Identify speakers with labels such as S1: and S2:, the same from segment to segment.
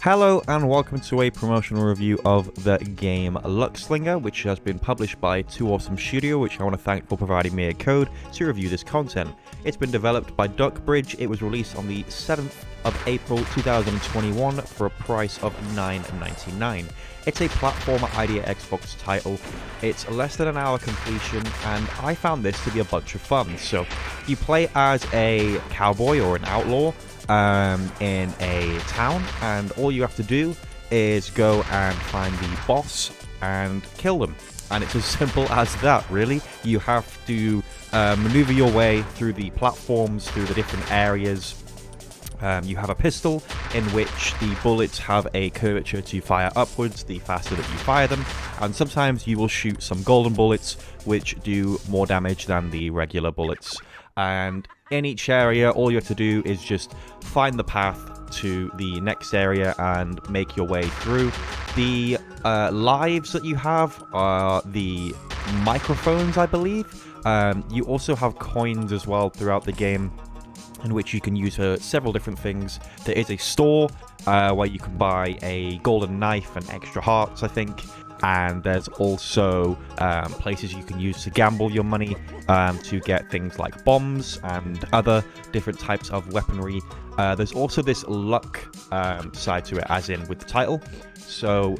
S1: Hello and welcome to a promotional review of the game Luckslinger, which has been published by 2awesome which I want to thank for providing me a code to review this content. It's been developed by FREDJI. It was released on the 7th of April 2021 for a price of $9.99. It's a platformer idea Xbox title. It's less than an hour completion, and I found this to be a bunch of fun. So you play as a cowboy or an outlaw in a town, and all you have to do is go and find the boss and kill them. And it's as simple as that, really. You have to maneuver your way through the platforms, through the different areas. You have a pistol in which the bullets have a curvature to fire upwards the faster that you fire them, and sometimes you will shoot some golden bullets which do more damage than the regular bullets. And in each area, all you have to do is just find the path to the next area and make your way through. The lives that you have are the microphones, I believe. You also have coins as well throughout the game, in which you can use for several different things. There is a store where you can buy a golden knife and extra hearts, I think. And there's also places you can use to gamble your money to get things like bombs and other different types of weaponry. There's also this luck side to it, as in with the title. So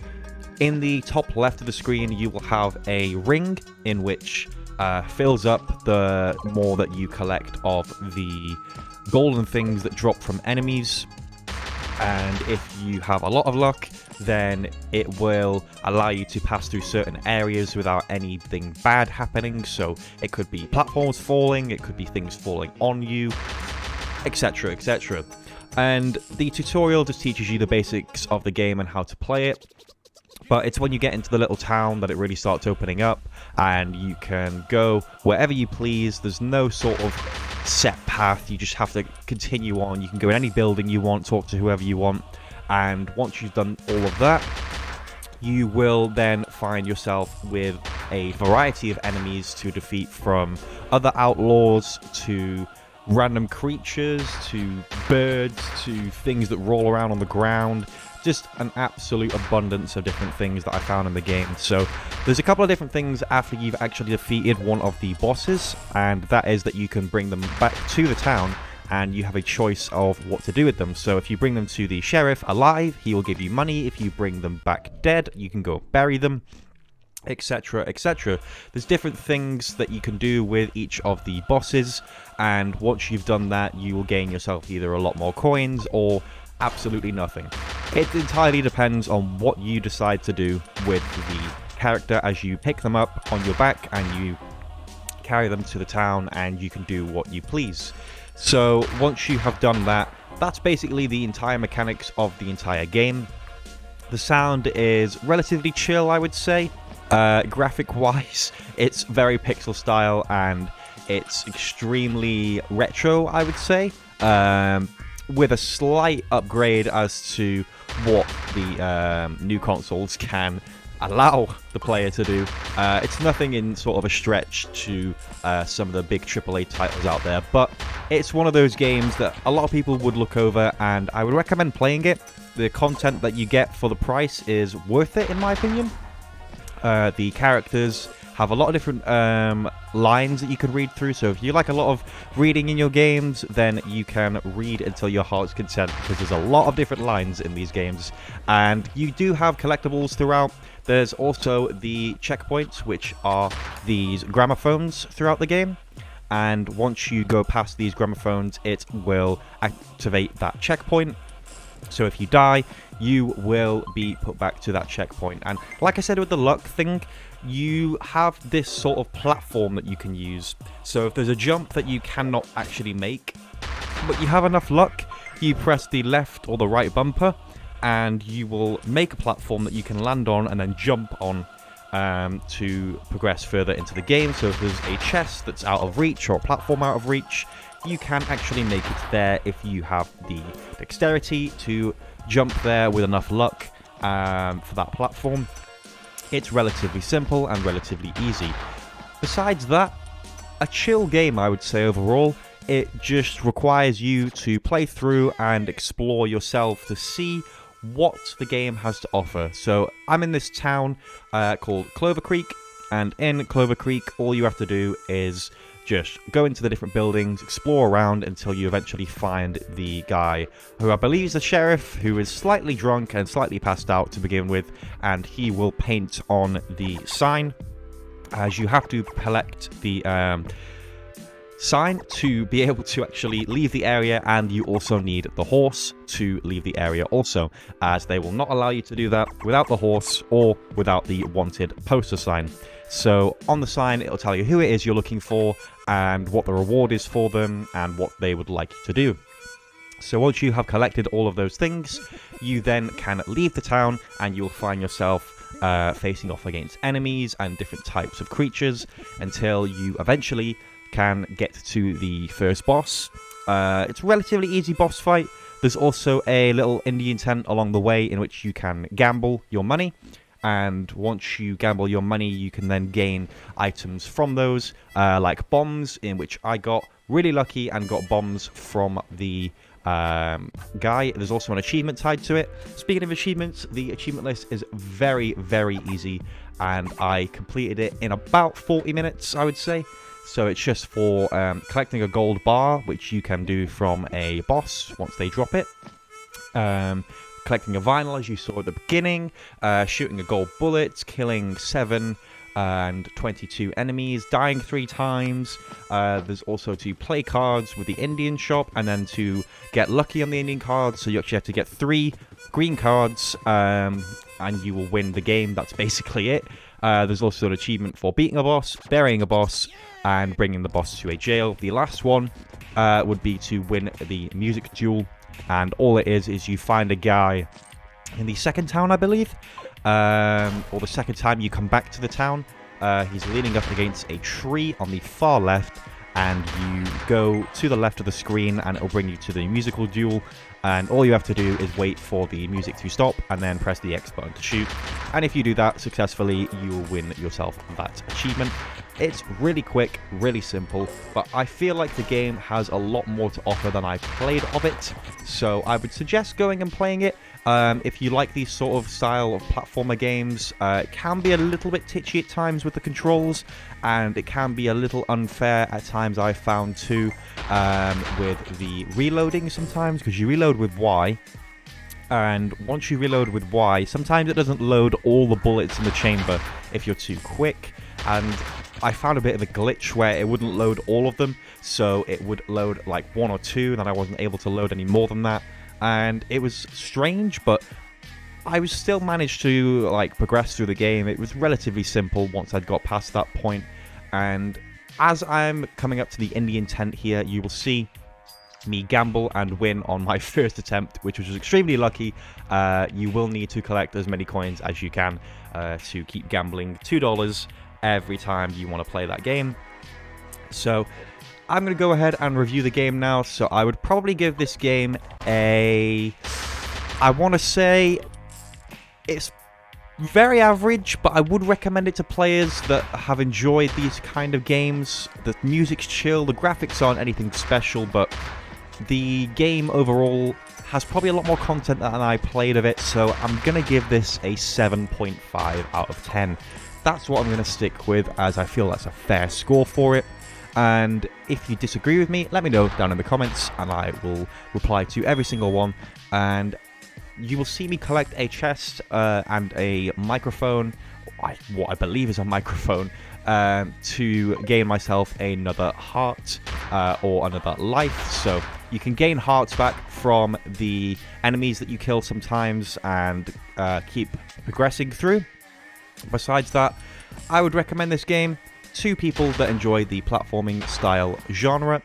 S1: in the top left of the screen, you will have a ring in which fills up the more that you collect of the golden things that drop from enemies. And if you have a lot of luck, then it will allow you to pass through certain areas without anything bad happening. So it could be platforms falling, it could be things falling on you, etc, etc. And the tutorial just teaches you the basics of the game and how to play it. But it's when you get into the little town that it really starts opening up, and you can go wherever you please. There's no sort of set path. You just have to continue on. You can go in any building you want, talk to whoever you want, and once you've done all of that, you will then find yourself with a variety of enemies to defeat, from other outlaws to random creatures to birds to things that roll around on the ground. Just an absolute abundance of different things that I found in the game. So there's a couple of different things after you've actually defeated one of the bosses, and that is that you can bring them back to the town and you have a choice of what to do with them. So if you bring them to the sheriff alive, he will give you money. If you bring them back dead, you can go bury them, etc, etc. There's different things that you can do with each of the bosses, and once you've done that, you will gain yourself either a lot more coins or absolutely nothing. It entirely depends on what you decide to do with the character as you pick them up on your back and you carry them to the town, and you can do what you please. So once you have done that, that's basically the entire mechanics of the entire game. The sound is relatively chill, I would say. Graphic wise, it's very pixel style and it's extremely retro, I would say, with a slight upgrade as to what the new consoles can allow the player to do. It's nothing in sort of a stretch to some of the big AAA titles out there, but it's one of those games that a lot of people would look over, and I would recommend playing it. The content that you get for the price is worth it, in my opinion. The characters have a lot of different lines that you can read through, so if you like a lot of reading in your games, then you can read until your heart's content, because there's a lot of different lines in these games. And you do have collectibles throughout. There's also the checkpoints, which are these gramophones throughout the game, and once you go past these gramophones, it will activate that checkpoint. So if you die, you will be put back to that checkpoint. And like I said with the luck thing, you have this sort of platform that you can use. So if there's a jump that you cannot actually make, but you have enough luck, you press the left or the right bumper, and you will make a platform that you can land on and then jump on to progress further into the game. So if there's a chest that's out of reach or a platform out of reach, you can actually make it there if you have the dexterity to jump there with enough luck for that platform. It's relatively simple and relatively easy. Besides that, a chill game, I would say, overall. It just requires you to play through and explore yourself to see what the game has to offer. So I'm in this town called Clover Creek, and in Clover Creek, all you have to do is just go into the different buildings, explore around until you eventually find the guy who I believe is the sheriff, who is slightly drunk and slightly passed out to begin with, and he will paint on the sign, as you have to collect the sign to be able to actually leave the area, and you also need the horse to leave the area also, as they will not allow you to do that without the horse or without the wanted poster sign. So on the sign, it'll tell you who it is you're looking for and what the reward is for them and what they would like you to do. So once you have collected all of those things, you then can leave the town, and you'll find yourself facing off against enemies and different types of creatures until you eventually can get to the first boss. It's a relatively easy boss fight. There's also a little Indian tent along the way in which you can gamble your money, and once you gamble your money, you can then gain items from those, like bombs, in which I got really lucky and got bombs from the guy. There's also an achievement tied to it. Speaking of achievements, the achievement list is very, very easy, and I completed it in about 40 minutes, I would say. So it's just for collecting a gold bar, which you can do from a boss once they drop it. Collecting a vinyl, as you saw at the beginning. Shooting a gold bullet, killing 7 and 22 enemies, dying 3 times. There's also to play cards with the Indian shop, and then to get lucky on the Indian cards. So you actually have to get 3 green cards, and you will win the game. That's basically it. There's also an achievement for beating a boss, burying a boss, and bringing the boss to a jail. The last one would be to win the music duel, and all it is you find a guy in the second town, I believe, or the second time you come back to the town. He's leaning up against a tree on the far left, and you go to the left of the screen and it'll bring you to the musical duel, and all you have to do is wait for the music to stop and then press the X button to shoot, and if you do that successfully, you will win yourself that achievement. It's really quick, really simple, but I feel like the game has a lot more to offer than I've played of it, so I would suggest going and playing it. If you like these sort of style of platformer games, it can be a little bit titchy at times with the controls, and it can be a little unfair at times, I've found too, with the reloading sometimes, because you reload with Y, and once you reload with Y, sometimes it doesn't load all the bullets in the chamber if you're too quick, and I found a bit of a glitch where it wouldn't load all of them, so it would load like 1 or 2, and then I wasn't able to load any more than that, and it was strange, but I was still managed to like progress through the game. It was relatively simple once I'd got past that point, and as I'm coming up to the Indian tent here, you will see me gamble and win on my first attempt, which was extremely lucky. You will need to collect as many coins as you can to keep gambling. $2 every time you want to play that game. So I'm going to go ahead and review the game now. So I would probably give this game I want to say it's very average, but I would recommend it to players that have enjoyed these kind of games. The music's chill, the graphics aren't anything special, but the game overall has probably a lot more content than I played of it, so I'm going to give this a 7.5 out of 10. That's what I'm going to stick with, as I feel that's a fair score for it. And if you disagree with me, let me know down in the comments, and I will reply to every single one. And you will see me collect a chest and a microphone, what I believe is a microphone, to gain myself another heart or another life. So you can gain hearts back from the enemies that you kill sometimes and keep progressing through. Besides that, I would recommend this game to people that enjoy the platforming style genre,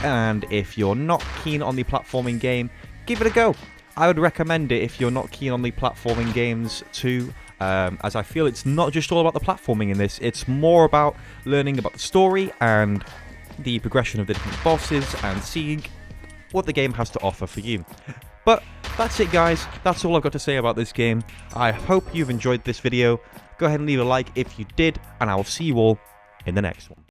S1: and if you're not keen on the platforming game, give it a go. I would recommend it if you're not keen on the platforming games too, as I feel it's not just all about the platforming in this, it's more about learning about the story and the progression of the different bosses and seeing what the game has to offer for you. But that's it, guys. That's all I've got to say about this game. I hope you've enjoyed this video. Go ahead and leave a like if you did, and I will see you all in the next one.